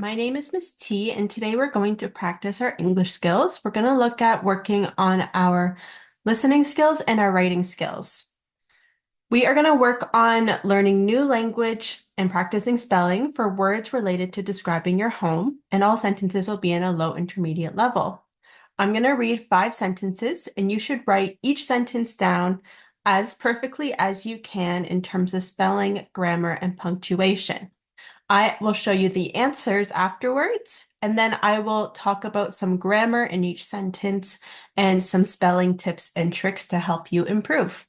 My name is Miss T, and today we're going to practice our English skills. We're going to look at working on our listening skills and our writing skills. We are going to work on learning new language and practicing spelling for words related to describing your home, and all sentences will be in a low intermediate level. I'm going to read 5 sentences, and you should write each sentence down as perfectly as you can in terms of spelling, grammar, and punctuation. I will show you the answers afterwards, and then I will talk about some grammar in each sentence and some spelling tips and tricks to help you improve.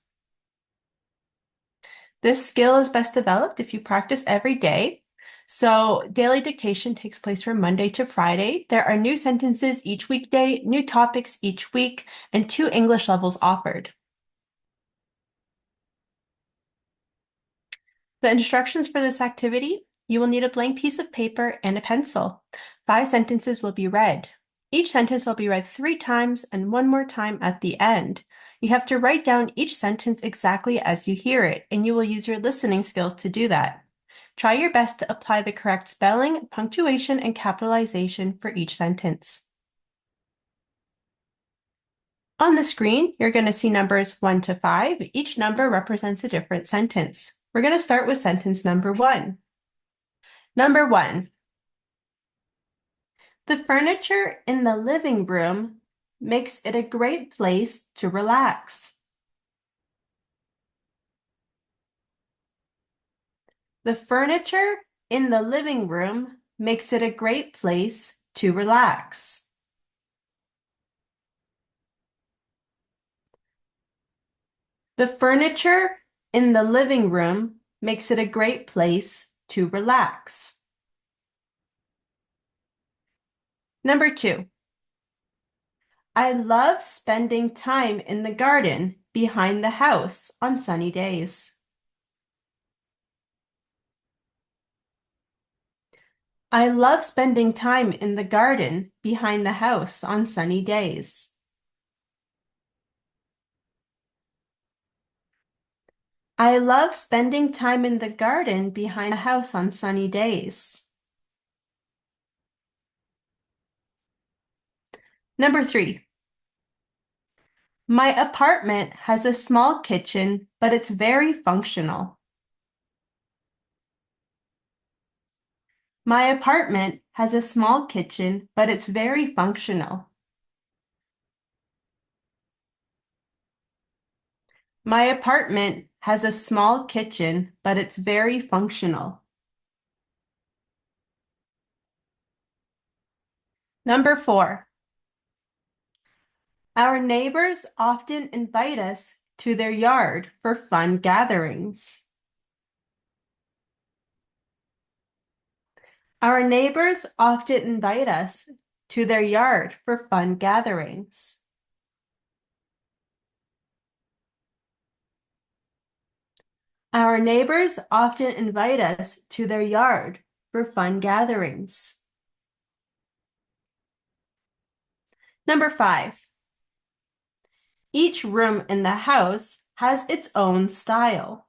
This skill is best developed if you practice every day. So daily dictation takes place from Monday to Friday. There are new sentences each weekday, new topics each week, and 2 English levels offered. The instructions for this activity: you will need a blank piece of paper and a pencil. 5 sentences will be read. Each sentence will be read 3 times and 1 more time at the end. You have to write down each sentence exactly as you hear it, and you will use your listening skills to do that. Try your best to apply the correct spelling, punctuation, and capitalization for each sentence. On the screen, you're going to see numbers 1 to 5. Each number represents a different sentence. We're going to start with sentence number 1. Number 1. The furniture in the living room makes it a great place to relax. The furniture in the living room makes it a great place to relax. The furniture in the living room makes it a great place to relax. Number 2. I love spending time in the garden behind the house on sunny days. I love spending time in the garden behind the house on sunny days. I love spending time in the garden behind the house on sunny days. Number 3. My apartment has a small kitchen, but it's very functional. My apartment has a small kitchen, but it's very functional. My apartment has a small kitchen, but it's very functional. Number 4. Our neighbors often invite us to their yard for fun gatherings. Our neighbors often invite us to their yard for fun gatherings. Our neighbors often invite us to their yard for fun gatherings. Number 5. Each room in the house has its own style.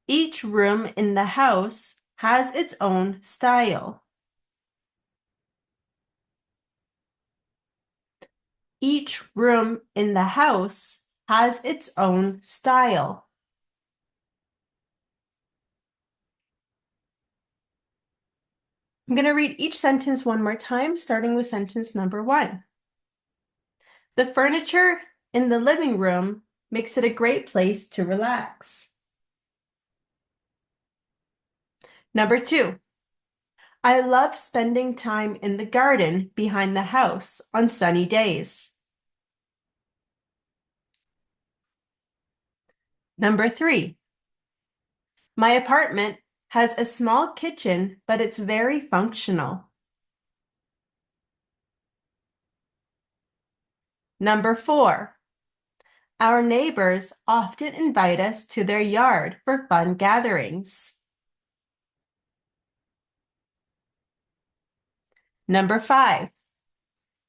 Each room in the house has its own style. Each room in the house has its own style. I'm going to read each sentence one more time, starting with sentence number 1. The furniture in the living room makes it a great place to relax. Number 2. I love spending time in the garden behind the house on sunny days. Number 3. My apartment has a small kitchen, but it's very functional. Number 4. Our neighbors often invite us to their yard for fun gatherings. Number 5.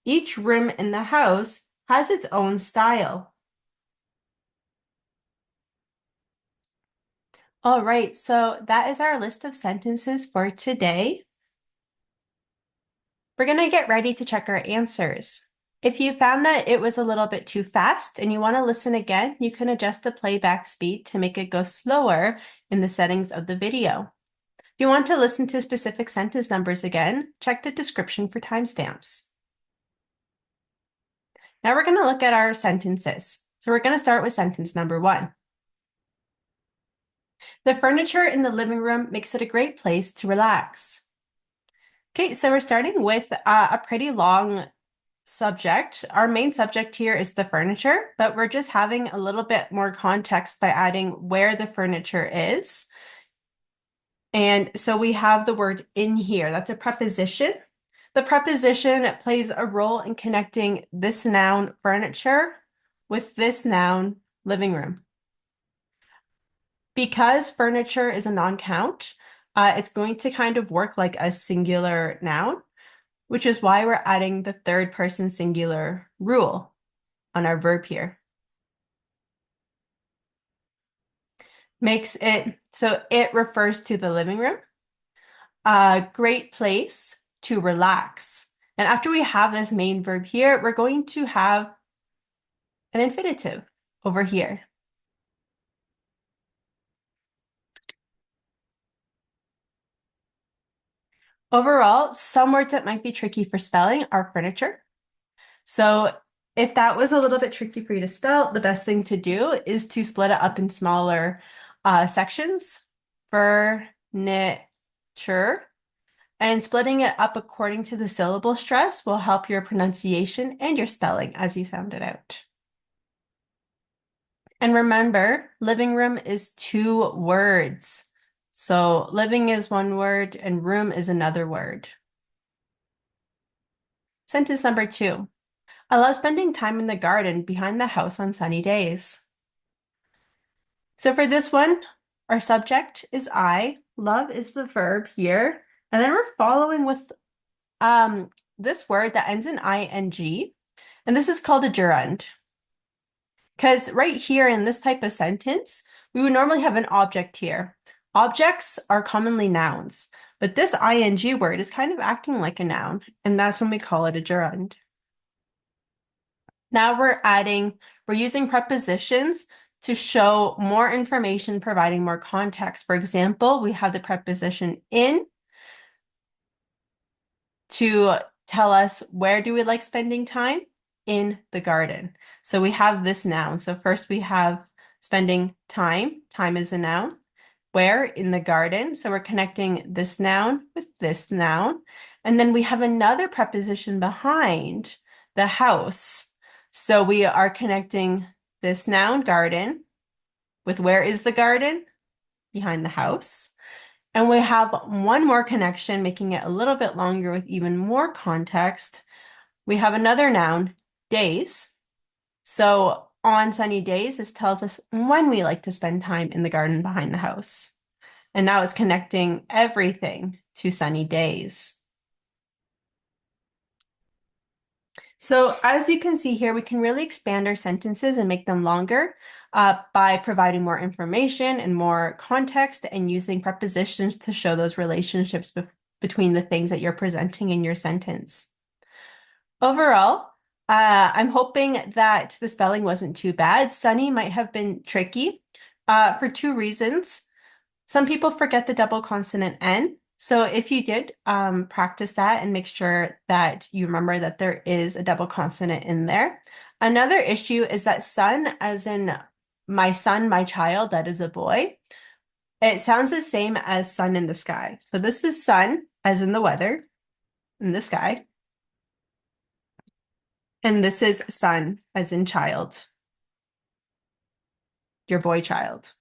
Each room in the house has its own style. All right, so that is our list of sentences for today. We're going to get ready to check our answers. If you found that it was a little bit too fast and you want to listen again, you can adjust the playback speed to make it go slower in the settings of the video. If you want to listen to specific sentence numbers again, check the description for timestamps. Now we're going to look at our sentences. So we're going to start with sentence number 1. The furniture in the living room makes it a great place to relax. Okay, so we're starting with a pretty long subject. Our main subject here is the furniture, but we're just having a little bit more context by adding where the furniture is. And so we have the word in here. That's a preposition. The preposition plays a role in connecting this noun furniture with this noun living room. Because furniture is a non-count, it's going to kind of work like a singular noun, which is why we're adding the third person singular rule on our verb here. Makes it, so it refers to the living room. A great place to relax. And after we have this main verb here, we're going to have an infinitive over here. Overall, some words that might be tricky for spelling are furniture. So if that was a little bit tricky for you to spell, the best thing to do is to split it up in smaller sections. Furniture. And splitting it up according to the syllable stress will help your pronunciation and your spelling as you sound it out. And remember, living room is 2 words. So living is 1 word and room is another word. Sentence number 2. I love spending time in the garden behind the house on sunny days. So for this one, our subject is I. Love is the verb here. And then we're following with this word that ends in ing. And this is called a gerund. Because right here in this type of sentence, we would normally have an object here. Objects are commonly nouns, but this ing word is kind of acting like a noun, and that's when we call it a gerund. Now we're using prepositions to show more information, providing more context. For example, we have the preposition in to tell us where do we like spending time? In the garden. So we have this noun. So first we have spending time. Time is a noun. Where? In the garden. So we're connecting this noun with this noun. And then we have another preposition behind the house. So we are connecting this noun garden with where is the garden? Behind the house. And we have one more connection, making it a little bit longer with even more context. We have another noun, days. So on sunny days, this tells us when we like to spend time in the garden behind the house. And now it's connecting everything to sunny days. So as you can see here, we can really expand our sentences and make them longer by providing more information and more context and using prepositions to show those relationships between the things that you're presenting in your sentence. Overall, I'm hoping that the spelling wasn't too bad. Sunny might have been tricky for 2 reasons. Some people forget the double consonant N. So if you did practice that and make sure that you remember that there is a double consonant in there. Another issue is that son, as in my son, my child, that is a boy. It sounds the same as sun in the sky. So this is sun, as in the weather, in the sky. And this is son, as in child, your boy child.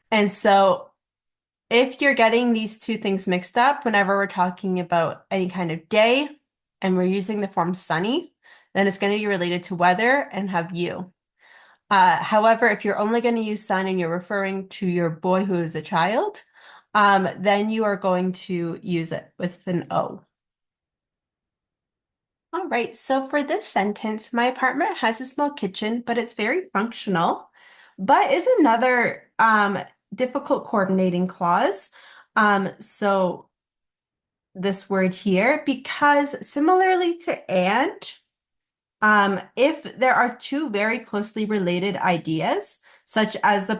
And so if you're getting these 2 things mixed up, whenever we're talking about any kind of day and we're using the form sunny, then it's going to be related to weather and have you. However, if you're only going to use sun and you're referring to your boy who is a child, then you are going to use it with an O. All right, so for this sentence, my apartment has a small kitchen, but it's very functional. But is another difficult coordinating clause. So this word here, because similarly to and, if there are two very closely related ideas, such as the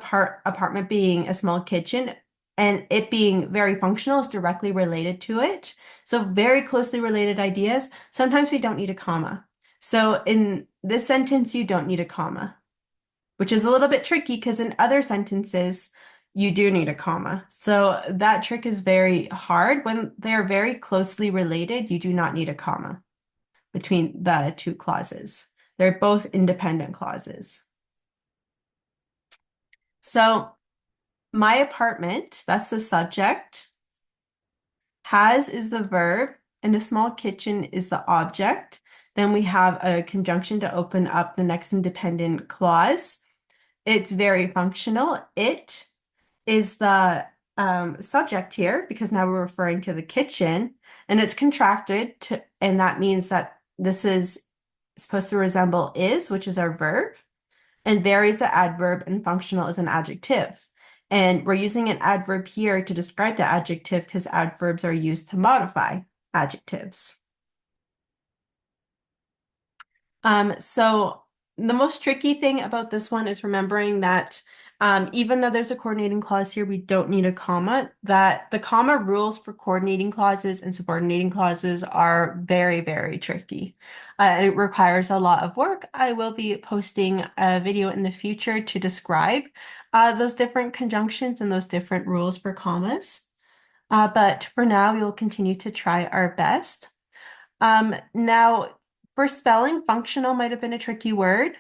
apartment being a small kitchen and it being very functional is directly related to it. So very closely related ideas, sometimes we don't need a comma. So in this sentence, you don't need a comma, which is a little bit tricky because in other sentences, you do need a comma. So that trick is very hard. When they're very closely related, you do not need a comma between the two clauses. They're both independent clauses. So my apartment, that's the subject. Has is the verb, and a small kitchen is the object. Then we have a conjunction to open up the next independent clause. It's very functional. It is the subject here because now we're referring to the kitchen, and it's contracted to, and that means that this is supposed to resemble is, which is our verb, and there is the adverb, and functional is an adjective. And we're using an adverb here to describe the adjective because adverbs are used to modify adjectives. So the most tricky thing about this one is remembering that even though there's a coordinating clause here, we don't need a comma, that the comma rules for coordinating clauses and subordinating clauses are very, very tricky. It requires a lot of work. I will be posting a video in the future to describe those different conjunctions and those different rules for commas. But for now, we will continue to try our best. Now, for spelling, functional might have been a tricky word.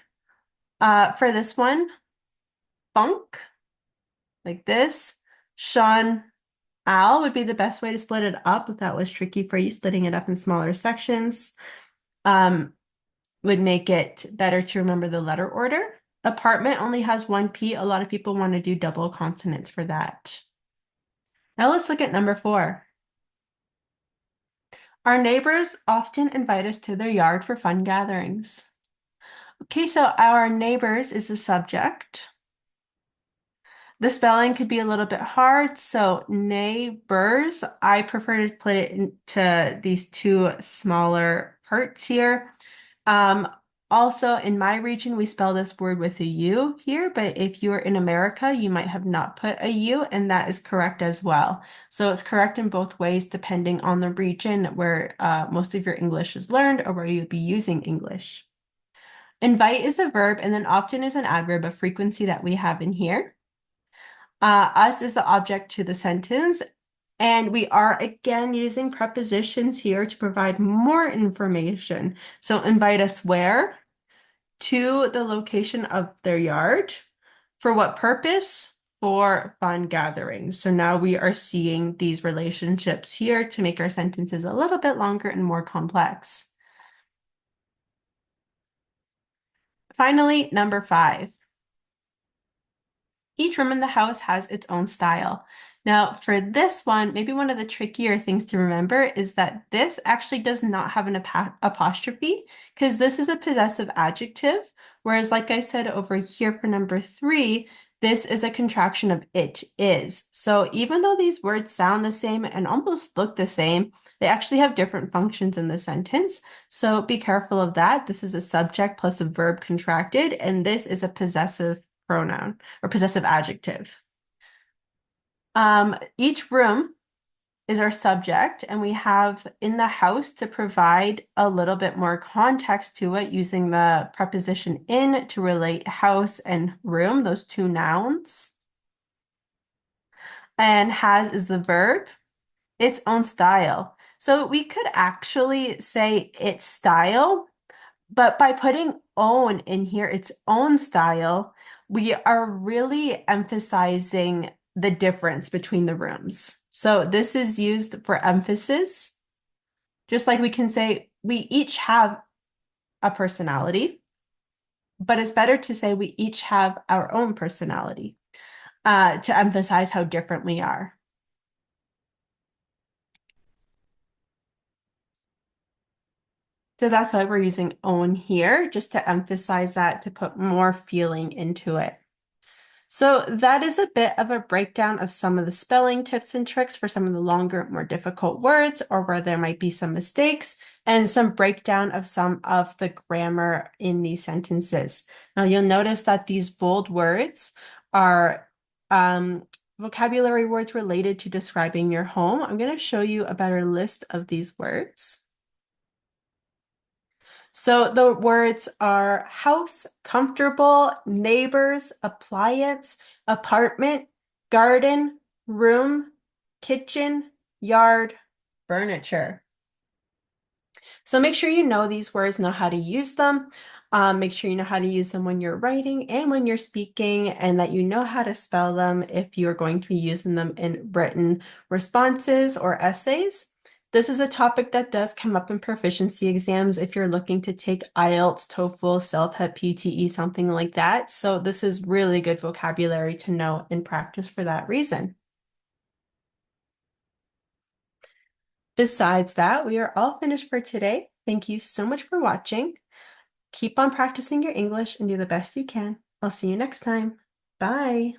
For this one, funk, like this. Sean, Al would be the best way to split it up if that was tricky for you, splitting it up in smaller sections. Would make it better to remember the letter order. Apartment only has one P. A lot of people want to do double consonants for that. Now let's look at number 4. Our neighbors often invite us to their yard for fun gatherings. Okay, so our neighbors is the subject. The spelling could be a little bit hard, so neighbors, I prefer to split it into these two smaller parts here. Also, in my region, we spell this word with a U here, but if you're in America, you might have not put a U, and that is correct as well. So it's correct in both ways, depending on the region where most of your English is learned or where you'll be using English. Invite is a verb and then often is an adverb of frequency that we have in here. Us is the object to the sentence, and we are again using prepositions here to provide more information. So invite us where? To the location of their yard. For what purpose? For fun gatherings. So now we are seeing these relationships here to make our sentences a little bit longer and more complex. Finally, number 5. Each room in the house has its own style. Now, for this one, maybe one of the trickier things to remember is that this actually does not have an apostrophe because this is a possessive adjective, whereas like I said over here for number 3, this is a contraction of it is. So even though these words sound the same and almost look the same, they actually have different functions in the sentence. So be careful of that. This is a subject plus a verb contracted, and this is a possessive pronoun or possessive adjective. Each room is our subject, and we have in the house to provide a little bit more context to it using the preposition in to relate house and room, those two nouns. And has is the verb, its own style. So we could actually say its style, but by putting own in here, its own style, we are really emphasizing the difference between the rooms. So this is used for emphasis, just like we can say we each have a personality, but it's better to say we each have our own personality to emphasize how different we are. So that's why we're using own here, just to emphasize that, to put more feeling into it. So that is a bit of a breakdown of some of the spelling tips and tricks for some of the longer, more difficult words, or where there might be some mistakes, and some breakdown of some of the grammar in these sentences. Now you'll notice that these bold words are vocabulary words related to describing your home. I'm going to show you a better list of these words. So the words are house, comfortable, neighbors, appliance, apartment, garden, room, kitchen, yard, furniture. So make sure you know these words, know how to use them. Make sure you know how to use them when you're writing and when you're speaking, and that you know how to spell them if you're going to be using them in written responses or essays. This is a topic that does come up in proficiency exams if you're looking to take IELTS, TOEFL, CELPIP, PTE, something like that. So this is really good vocabulary to know and practice for that reason. Besides that, we are all finished for today. Thank you so much for watching. Keep on practicing your English and do the best you can. I'll see you next time. Bye.